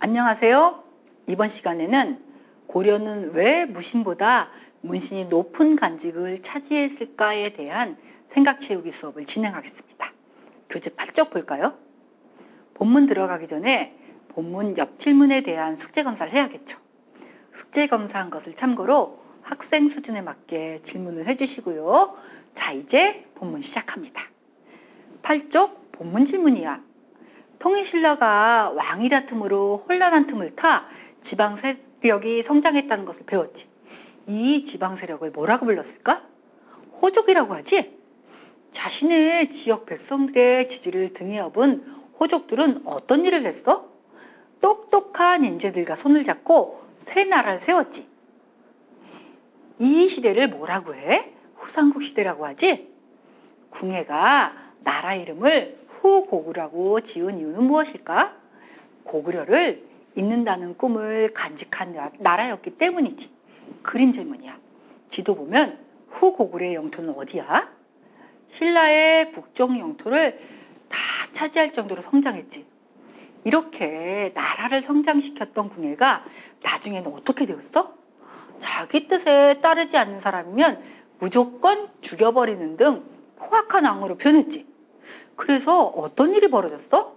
안녕하세요. 이번 시간에는 고려는 왜 무신보다 문신이 높은 간직을 차지했을까에 대한 생각 채우기 수업을 진행하겠습니다. 교재 8쪽 볼까요? 본문 들어가기 전에 본문 옆 질문에 대한 숙제 검사를 해야겠죠. 숙제 검사한 것을 참고로 학생 수준에 맞게 질문을 해주시고요. 자, 이제 본문 시작합니다. 8쪽 본문 질문이야. 통일신라가 왕위다 틈으로 혼란한 틈을 타 지방 세력이 성장했다는 것을 배웠지. 이 지방 세력을 뭐라고 불렀을까? 호족이라고 하지? 자신의 지역 백성들의 지지를 등에 업은 호족들은 어떤 일을 했어? 똑똑한 인재들과 손을 잡고 새 나라를 세웠지. 이 시대를 뭐라고 해? 후삼국 시대라고 하지? 궁예가 나라 이름을 후고구려라고 지은 이유는 무엇일까? 고구려를 잇는다는 꿈을 간직한 나라였기 때문이지. 그림 질문이야. 지도 보면 후고구려의 영토는 어디야? 신라의 북쪽 영토를 다 차지할 정도로 성장했지. 이렇게 나라를 성장시켰던 궁예가 나중에는 어떻게 되었어? 자기 뜻에 따르지 않는 사람이면 무조건 죽여버리는 등 포악한 왕으로 변했지. 그래서 어떤 일이 벌어졌어?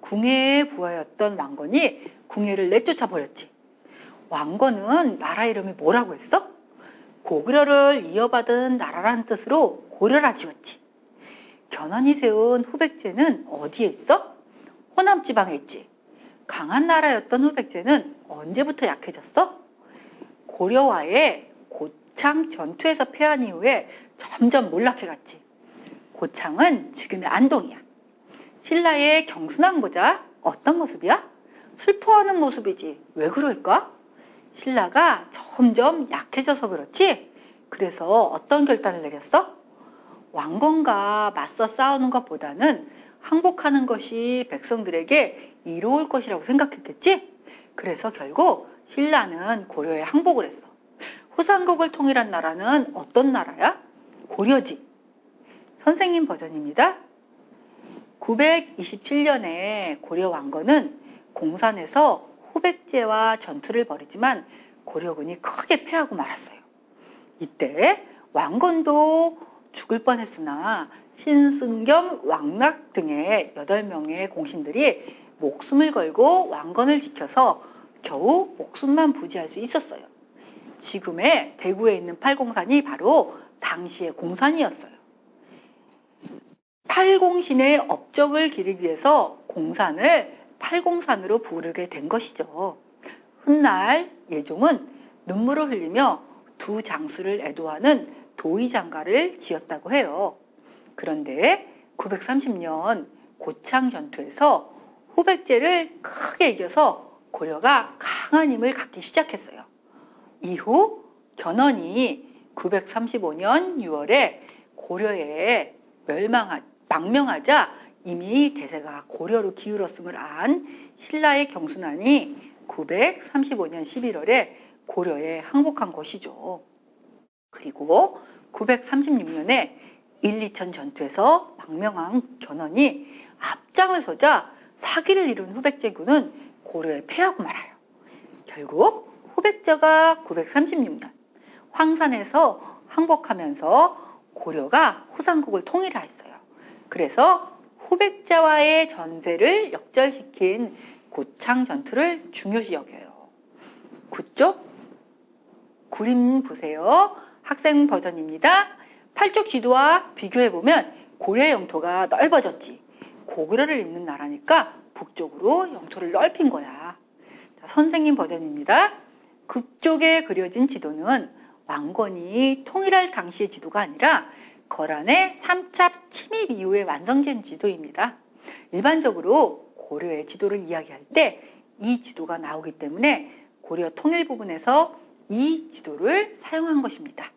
궁예의 부하였던 왕건이 궁예를 내쫓아 버렸지. 왕건은 나라 이름이 뭐라고 했어? 고구려를 이어받은 나라라는 뜻으로 고려라 지었지. 견훤이 세운 후백제는 어디에 있어? 호남 지방에 있지. 강한 나라였던 후백제는 언제부터 약해졌어? 고려와의 고창 전투에서 패한 이후에 점점 몰락해갔지. 고창은 지금의 안동이야. 신라의 경순한 고자 어떤 모습이야? 슬퍼하는 모습이지. 왜 그럴까? 신라가 점점 약해져서 그렇지? 그래서 어떤 결단을 내렸어? 왕건과 맞서 싸우는 것보다는 항복하는 것이 백성들에게 이로울 것이라고 생각했겠지? 그래서 결국 신라는 고려에 항복을 했어. 후삼국을 통일한 나라는 어떤 나라야? 고려지. 선생님 버전입니다. 927년에 고려 왕건은 공산에서 후백제와 전투를 벌이지만 고려군이 크게 패하고 말았어요. 이때 왕건도 죽을 뻔했으나 신승겸, 왕락 등의 8명의 공신들이 목숨을 걸고 왕건을 지켜서 겨우 목숨만 부지할 수 있었어요. 지금의 대구에 있는 팔공산이 바로 당시의 공산이었어요. 팔공신의 업적을 기리기 위해서 공산을 팔공산으로 부르게 된 것이죠. 훗날 예종은 눈물을 흘리며 두 장수를 애도하는 도의장가를 지었다고 해요. 그런데 930년 고창 전투에서 후백제를 크게 이겨서 고려가 강한 힘을 갖기 시작했어요. 이후 견훤이 935년 6월에 고려에 망명하자 이미 대세가 고려로 기울었음을 안 신라의 경순환이 935년 11월에 고려에 항복한 것이죠. 그리고 936년에 1~2천 전투에서 망명한 견훤이 앞장을 서자 사기를 이룬 후백제군은 고려에 패하고 말아요. 결국 후백제가 936년 황산에서 항복하면서 고려가 후삼국을 통일하였어요. 그래서 후백제와의 전세를 역전시킨 고창 전투를 중요시 여겨요. 9쪽 그림 보세요. 학생 버전입니다. 8쪽 지도와 비교해보면 고려의 영토가 넓어졌지. 고구려를 잇는 나라니까 북쪽으로 영토를 넓힌 거야. 자, 선생님 버전입니다. 극쪽에 그려진 지도는 왕건이 통일할 당시의 지도가 아니라 거란의 3차 침입 이후에 완성된 지도입니다. 일반적으로 고려의 지도를 이야기할 때 이 지도가 나오기 때문에 고려 통일 부분에서 이 지도를 사용한 것입니다.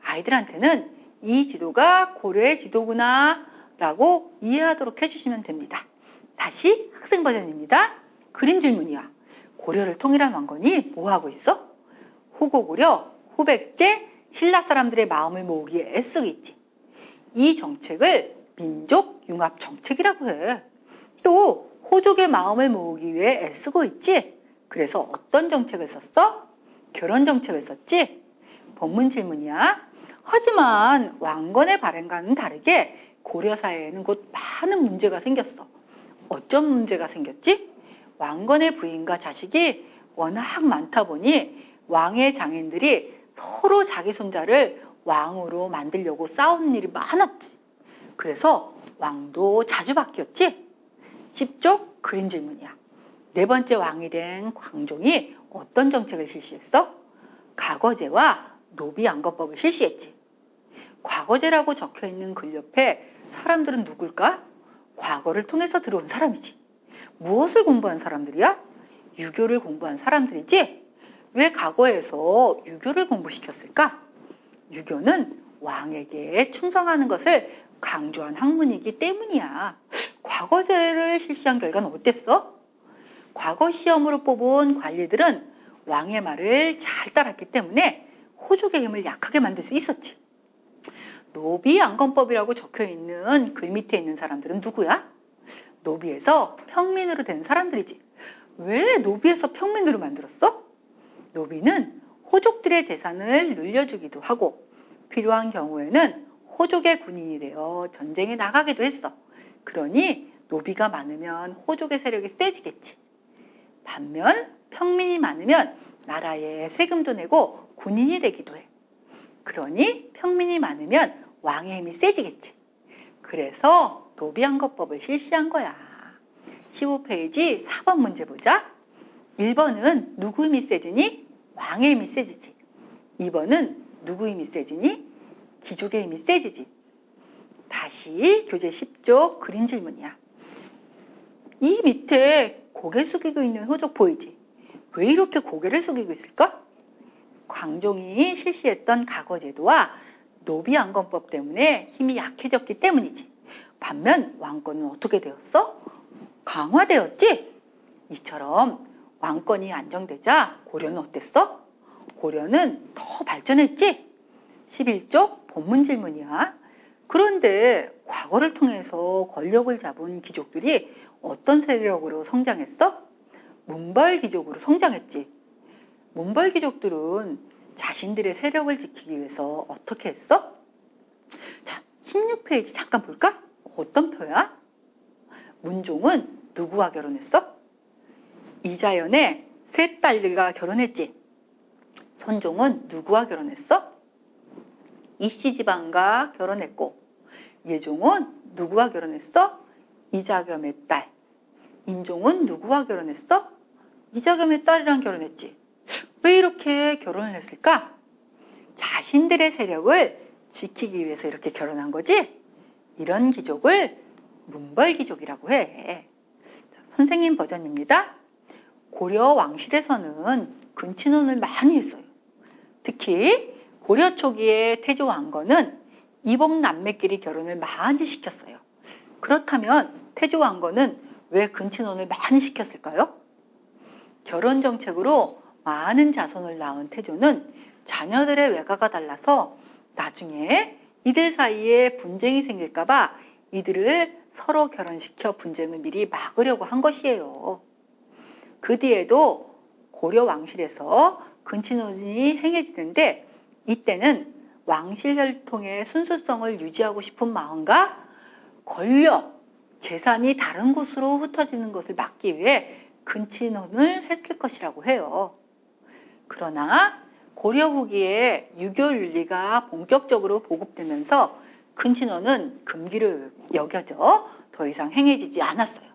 아이들한테는 이 지도가 고려의 지도구나 라고 이해하도록 해주시면 됩니다. 다시 학생 버전입니다. 그림 질문이야. 고려를 통일한 왕건이 뭐하고 있어? 후고구려, 후백제, 신라 사람들의 마음을 모으기에 애쓰고 있지. 이 정책을 민족 융합 정책이라고 해. 또 호족의 마음을 모으기 위해 애쓰고 있지? 그래서 어떤 정책을 썼어? 결혼 정책을 썼지? 본문 질문이야. 하지만 왕건의 발행과는 다르게 고려 사회에는 곧 많은 문제가 생겼어. 어떤 문제가 생겼지? 왕건의 부인과 자식이 워낙 많다 보니 왕의 장인들이 서로 자기 손자를 왕으로 만들려고 싸우는 일이 많았지. 그래서 왕도 자주 바뀌었지? 10쪽 그림 질문이야. 네 번째 왕이 된 광종이 어떤 정책을 실시했어? 과거제와 노비양거법을 실시했지. 과거제라고 적혀있는 글 옆에 사람들은 누굴까? 과거를 통해서 들어온 사람이지. 무엇을 공부한 사람들이야? 유교를 공부한 사람들이지? 왜 과거에서 유교를 공부시켰을까? 유교는 왕에게 충성하는 것을 강조한 학문이기 때문이야. 과거제를 실시한 결과는 어땠어? 과거 시험으로 뽑은 관리들은 왕의 말을 잘 따랐기 때문에 호족의 힘을 약하게 만들 수 있었지. 노비양건법이라고 적혀있는 글 밑에 있는 사람들은 누구야? 노비에서 평민으로 된 사람들이지. 왜 노비에서 평민으로 만들었어? 노비는 호족들의 재산을 늘려주기도 하고 필요한 경우에는 호족의 군인이 되어 전쟁에 나가기도 했어. 그러니 노비가 많으면 호족의 세력이 세지겠지. 반면 평민이 많으면 나라에 세금도 내고 군인이 되기도 해. 그러니 평민이 많으면 왕의 힘이 세지겠지. 그래서 노비양거법을 실시한 거야. 15페이지 4번 문제 보자. 1번은 누구 힘이 세지니? 왕의 힘이 세지지. 2번은 누구 힘이 세지니? 귀족의 힘이 세지지. 다시 교재 10쪽 그림 질문이야. 이 밑에 고개 숙이고 있는 호족 보이지? 왜 이렇게 고개를 숙이고 있을까? 광종이 실시했던 과거제도와 노비양건법 때문에 힘이 약해졌기 때문이지. 반면 왕권은 어떻게 되었어? 강화되었지? 이처럼 왕권이 안정되자 고려는 어땠어? 고려는 더 발전했지? 11쪽 본문 질문이야. 그런데 과거를 통해서 권력을 잡은 귀족들이 어떤 세력으로 성장했어? 문벌귀족으로 성장했지. 문벌귀족들은 자신들의 세력을 지키기 위해서 어떻게 했어? 자, 16페이지 잠깐 볼까? 어떤 표야? 문종은 누구와 결혼했어? 이자연의 세 딸들과 결혼했지. 선종은 누구와 결혼했어? 이씨지방과 결혼했고, 예종은 누구와 결혼했어? 이자겸의 딸. 인종은 누구와 결혼했어? 이자겸의 딸이랑 결혼했지. 왜 이렇게 결혼을 했을까? 자신들의 세력을 지키기 위해서 이렇게 결혼한 거지? 이런 귀족을 문벌귀족이라고 해. 선생님 버전입니다. 고려 왕실에서는 근친혼을 많이 했어요. 특히 고려 초기의 태조 왕건은 이복 남매끼리 결혼을 많이 시켰어요. 그렇다면 태조 왕건은 왜 근친혼을 많이 시켰을까요? 결혼 정책으로 많은 자손을 낳은 태조는 자녀들의 외가가 달라서 나중에 이들 사이에 분쟁이 생길까봐 이들을 서로 결혼시켜 분쟁을 미리 막으려고 한 것이에요. 그 뒤에도 고려 왕실에서 근친혼이 행해지는데 이때는 왕실 혈통의 순수성을 유지하고 싶은 마음과 권력, 재산이 다른 곳으로 흩어지는 것을 막기 위해 근친혼을 했을 것이라고 해요. 그러나 고려 후기에 유교 윤리가 본격적으로 보급되면서 근친혼은 금기로 여겨져 더 이상 행해지지 않았어요.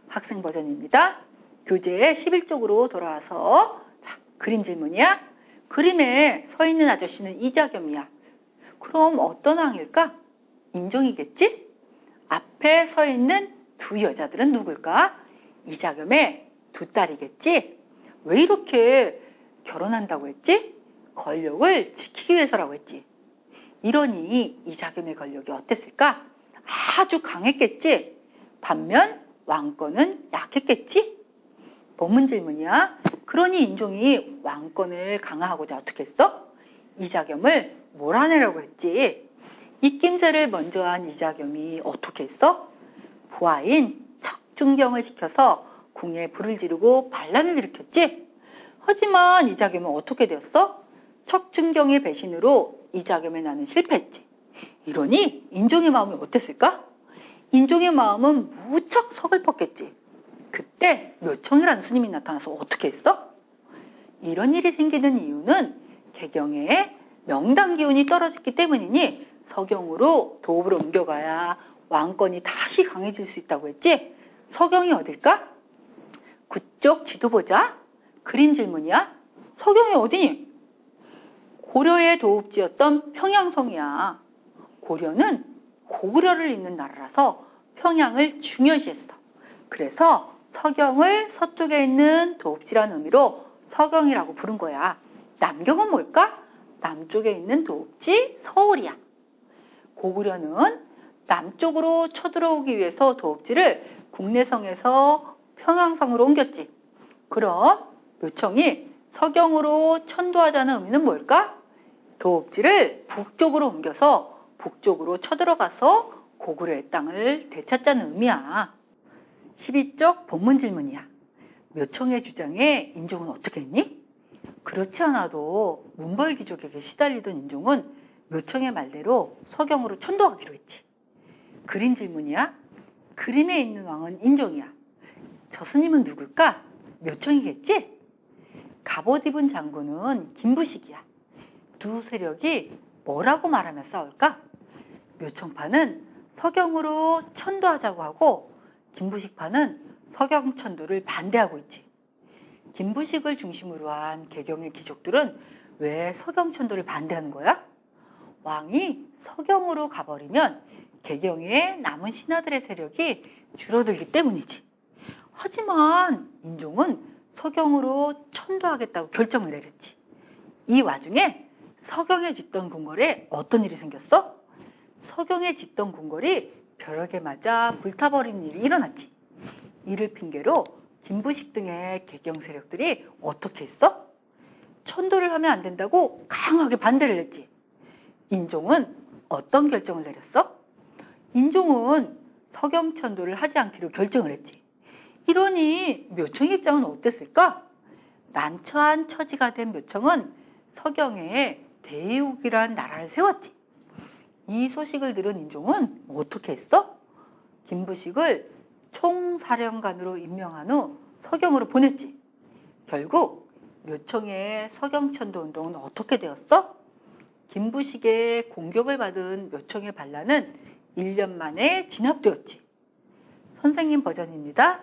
학생 버전입니다. 교재 11쪽으로 돌아와서 자, 그림 질문이야. 그림에 서 있는 아저씨는 이자겸이야. 그럼 어떤 왕일까? 인종이겠지? 앞에 서 있는 두 여자들은 누굴까? 이자겸의 두 딸이겠지? 왜 이렇게 결혼한다고 했지? 권력을 지키기 위해서라고 했지. 이러니 이자겸의 권력이 어땠을까? 아주 강했겠지? 반면 왕권은 약했겠지? 본문 질문이야. 그러니 인종이 왕권을 강화하고자 어떻게 했어? 이자겸을 몰아내려고 했지. 입김새를 먼저 한 이자겸이 어떻게 했어? 부하인 척중경을 시켜서 궁에 불을 지르고 반란을 일으켰지. 하지만 이자겸은 어떻게 되었어? 척중경의 배신으로 이자겸의 나는 실패했지. 이러니 인종의 마음이 어땠을까? 인종의 마음은 무척 서글펐겠지. 그때 묘청이라는 스님이 나타나서 어떻게 했어? 이런 일이 생기는 이유는 개경에 명당 기운이 떨어졌기 때문이니 서경으로 도읍으로 옮겨가야 왕권이 다시 강해질 수 있다고 했지. 서경이 어딜까? 그쪽 지도 보자. 그린 질문이야. 서경이 어디니? 고려의 도읍지였던 평양성이야. 고려는 고구려를 잇는 나라라서 평양을 중요시했어. 그래서 서경을 서쪽에 있는 도읍지라는 의미로 서경이라고 부른 거야. 남경은 뭘까? 남쪽에 있는 도읍지 서울이야. 고구려는 남쪽으로 쳐들어오기 위해서 도읍지를 국내성에서 평양성으로 옮겼지. 그럼 묘청이 서경으로 천도하자는 의미는 뭘까? 도읍지를 북쪽으로 옮겨서 북쪽으로 쳐들어가서 고구려의 땅을 되찾자는 의미야. 12쪽 본문 질문이야. 묘청의 주장에 인종은 어떻게 했니? 그렇지 않아도 문벌귀족에게 시달리던 인종은 묘청의 말대로 서경으로 천도하기로 했지. 그림 질문이야. 그림에 있는 왕은 인종이야. 저 스님은 누굴까? 묘청이겠지? 갑옷 입은 장군은 김부식이야. 두 세력이 뭐라고 말하며 싸울까? 묘청파는 서경으로 천도하자고 하고 김부식파는 서경 천도를 반대하고 있지. 김부식을 중심으로 한 개경의 귀족들은 왜 서경 천도를 반대하는 거야? 왕이 서경으로 가버리면 개경의 남은 신하들의 세력이 줄어들기 때문이지. 하지만 인종은 서경으로 천도하겠다고 결정을 내렸지. 이 와중에 서경에 짓던 궁궐에 어떤 일이 생겼어? 서경에 짓던 궁궐이 벼락에 맞아 불타버리는 일이 일어났지. 이를 핑계로 김부식 등의 개경 세력들이 어떻게 했어? 천도를 하면 안 된다고 강하게 반대를 했지. 인종은 어떤 결정을 내렸어? 인종은 서경 천도를 하지 않기로 결정을 했지. 이러니 묘청의 입장은 어땠을까? 난처한 처지가 된 묘청은 서경에 대의욱이란 나라를 세웠지. 이 소식을 들은 인종은 어떻게 했어? 김부식을 총사령관으로 임명한 후 서경으로 보냈지. 결국 묘청의 서경천도 운동은 어떻게 되었어? 김부식의 공격을 받은 묘청의 반란은 1년 만에 진압되었지. 선생님 버전입니다.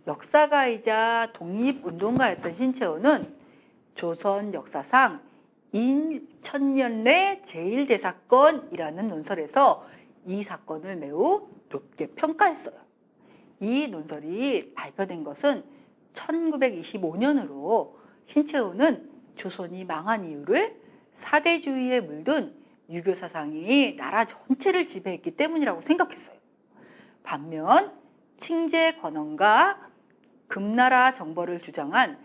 역사가이자 독립운동가였던 신채호는 조선 역사상 인천년래 제1대사건이라는 논설에서 이 사건을 매우 높게 평가했어요. 이 논설이 발표된 것은 1925년으로 신채호는 조선이 망한 이유를 사대주의에 물든 유교 사상이 나라 전체를 지배했기 때문이라고 생각했어요. 반면 칭제 권원과 금나라 정벌을 주장한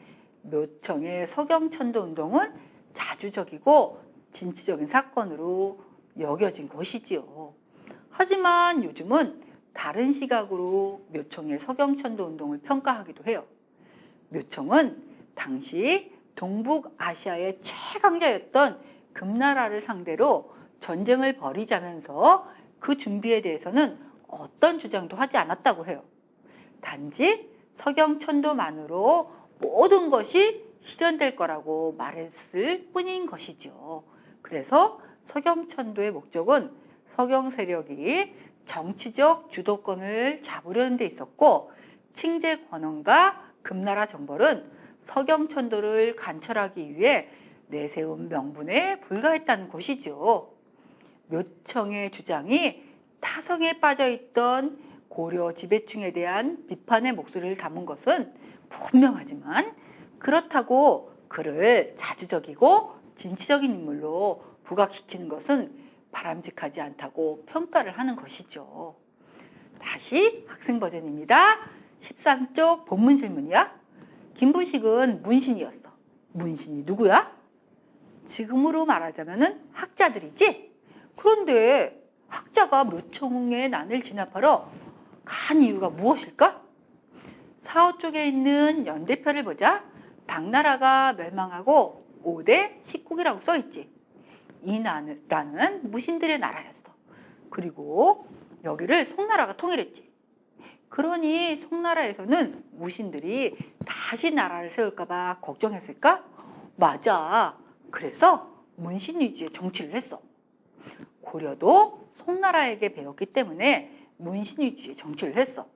묘청의 서경천도 운동은 자주적이고 진취적인 사건으로 여겨진 것이지요. 하지만 요즘은 다른 시각으로 묘청의 서경천도 운동을 평가하기도 해요. 묘청은 당시 동북아시아의 최강자였던 금나라를 상대로 전쟁을 벌이자면서 그 준비에 대해서는 어떤 주장도 하지 않았다고 해요. 단지 서경천도만으로 모든 것이 실현될 거라고 말했을 뿐인 것이죠. 그래서 서경천도의 목적은 서경 세력이 정치적 주도권을 잡으려는 데 있었고, 칭제 권원과 금나라 정벌은 서경천도를 관철하기 위해 내세운 명분에 불과했다는 것이죠. 묘청의 주장이 타성에 빠져있던 고려 지배층에 대한 비판의 목소리를 담은 것은 분명하지만, 그렇다고 그를 자주적이고 진취적인 인물로 부각시키는 것은 바람직하지 않다고 평가를 하는 것이죠. 다시 학생 버전입니다. 13쪽 본문 질문이야. 김부식은 문신이었어. 문신이 누구야? 지금으로 말하자면 학자들이지? 그런데 학자가 묘청의 난을 진압하러 간 이유가 무엇일까? 사호 쪽에 있는 연대편을 보자. 당나라가 멸망하고 5대 19기라고 써있지. 이 나라는 무신들의 나라였어. 그리고 여기를 송나라가 통일했지. 그러니 송나라에서는 무신들이 다시 나라를 세울까봐 걱정했을까? 맞아. 그래서 문신 위주의 정치를 했어. 고려도 송나라에게 배웠기 때문에 문신 위주의 정치를 했어.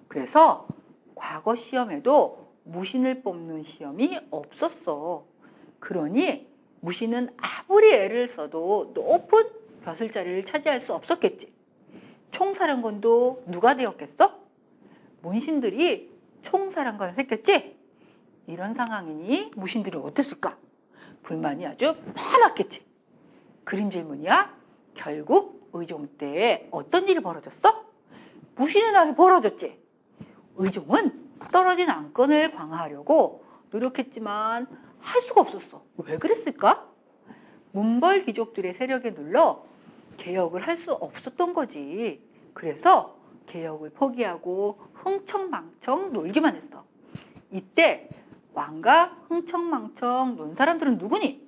그래서 과거 시험에도 무신을 뽑는 시험이 없었어. 그러니 무신은 아무리 애를 써도 높은 벼슬 자리를 차지할 수 없었겠지. 총사령관도 누가 되었겠어? 문신들이 총사령관을 했겠지? 이런 상황이니 무신들이 어땠을까? 불만이 아주 많았겠지. 그림 질문이야. 결국 의종 때 어떤 일이 벌어졌어? 무신의 날이 벌어졌지. 의종은 떨어진 안건을 강화하려고 노력했지만 할 수가 없었어. 왜 그랬을까? 문벌 귀족들의 세력에 눌러 개혁을 할 수 없었던 거지. 그래서 개혁을 포기하고 흥청망청 놀기만 했어. 이때 왕가 흥청망청 논 사람들은 누구니?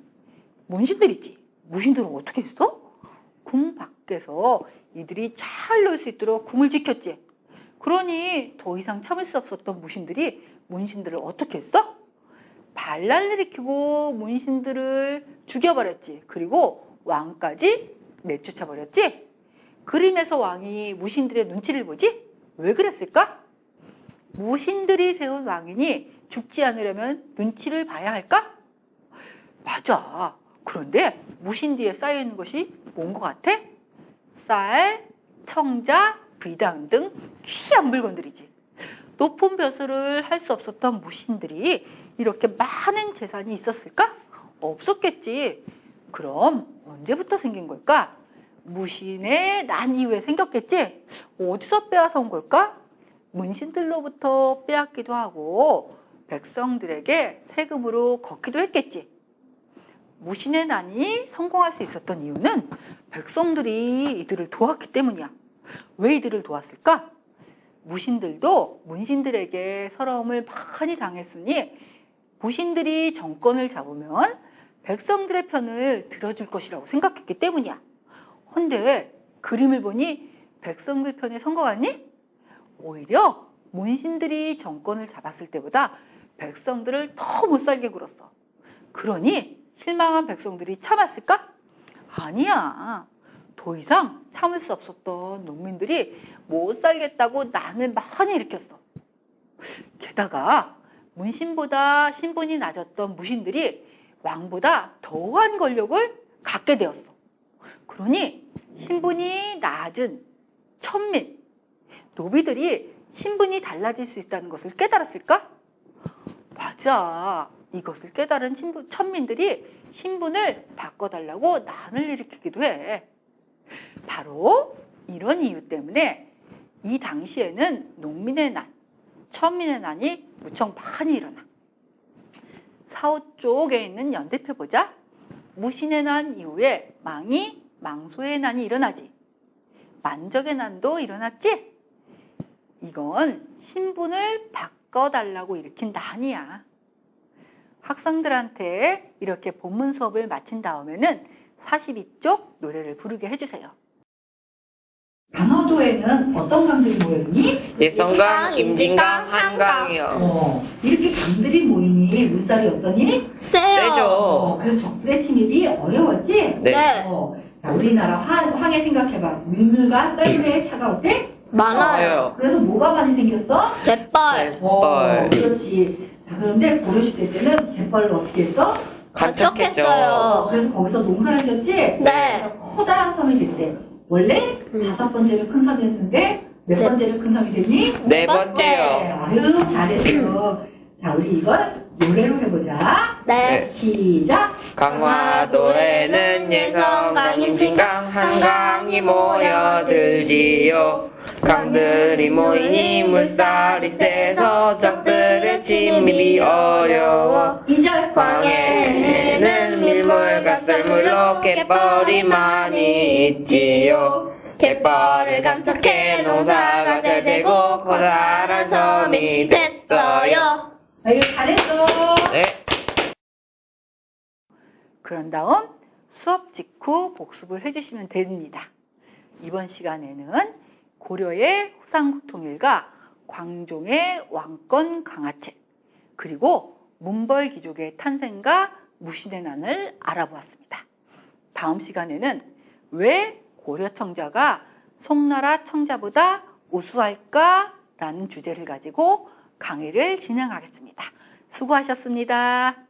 문신들이지. 무신들은 어떻게 했어? 궁 밖에서 이들이 잘 놀 수 있도록 궁을 지켰지. 그러니 더 이상 참을 수 없었던 무신들이 문신들을 어떻게 했어? 반란을 일으키고 문신들을 죽여버렸지. 그리고 왕까지 내쫓아버렸지. 그림에서 왕이 무신들의 눈치를 보지? 왜 그랬을까? 무신들이 세운 왕이니 죽지 않으려면 눈치를 봐야 할까? 맞아. 그런데 무신 뒤에 쌓여있는 것이 뭔 것 같아? 쌀, 청자, 비당 등 귀한 물건들이지. 높은 벼슬을 할 수 없었던 무신들이 이렇게 많은 재산이 있었을까? 없었겠지. 그럼 언제부터 생긴 걸까? 무신의 난 이후에 생겼겠지? 어디서 빼앗아 온 걸까? 문신들로부터 빼앗기도 하고 백성들에게 세금으로 걷기도 했겠지. 무신의 난이 성공할 수 있었던 이유는 백성들이 이들을 도왔기 때문이야. 왜 이들을 도왔을까? 무신들도 문신들에게 서러움을 많이 당했으니 무신들이 정권을 잡으면 백성들의 편을 들어줄 것이라고 생각했기 때문이야. 근데 그림을 보니 백성들 편에 선 것 같니? 오히려 문신들이 정권을 잡았을 때보다 백성들을 더 못살게 굴었어. 그러니 실망한 백성들이 참았을까? 아니야. 더 이상 참을 수 없었던 농민들이 못 살겠다고 난을 많이 일으켰어. 게다가 문신보다 신분이 낮았던 무신들이 왕보다 더한 권력을 갖게 되었어. 그러니 신분이 낮은 천민, 노비들이 신분이 달라질 수 있다는 것을 깨달았을까? 맞아. 이것을 깨달은 천민들이 신분을 바꿔달라고 난을 일으키기도 해. 바로 이런 이유 때문에 이 당시에는 농민의 난, 천민의 난이 무척 많이 일어나. 사호 쪽에 있는 연대표 보자. 무신의 난 이후에 망이 망소의 난이 일어나지. 만적의 난도 일어났지? 이건 신분을 바꿔달라고 일으킨 난이야. 학생들한테 이렇게 본문 수업을 마친 다음에는 42쪽 노래를 부르게 해주세요. 강화도에는 어떤 강들이 모여있니? 예성강, 임진강, 한강이요. 이렇게 강들이 모이니 물살이 어떠니? 세죠. 그래서 적들의 침입이 어려웠지? 네. 자, 우리나라 황해 생각해봐. 민물과 썰물의 차가 어때? 많아요. 그래서 뭐가 많이 생겼어? 갯벌. 그렇지. 자, 그런데 고려시대 때는 갯벌을 어떻게 했어? 간척했어요. 그래서 거기서 농사를 지었지? 네. 커다란 섬이 됐대. 원래 5번째로 큰 섬이었는데 몇 번째로 큰 섬이 됐니? 네 번째요. 아유, 잘했어. 자, 우리 이걸 노래로 해보자. 네. 시작. 강화도에는 예성강, 임진강, 한강이 모여들지요. 강들이 모이니 물살이 세서 적들의 침입이 어려워. 2절. 광해에는 밀물과 썰물로 갯벌이 많이 있지요. 갯벌을 간척해 농사가 잘 되고 커다란 섬이 됐어요. 했어요. 아유, 잘했어. 네. 그런 다음 수업 직후 복습을 해주시면 됩니다. 이번 시간에는 고려의 후삼국 통일과 광종의 왕권 강화책, 그리고 문벌귀족의 탄생과 무신의 난을 알아보았습니다. 다음 시간에는 왜 고려 청자가 송나라 청자보다 우수할까? 라는 주제를 가지고 강의를 진행하겠습니다. 수고하셨습니다.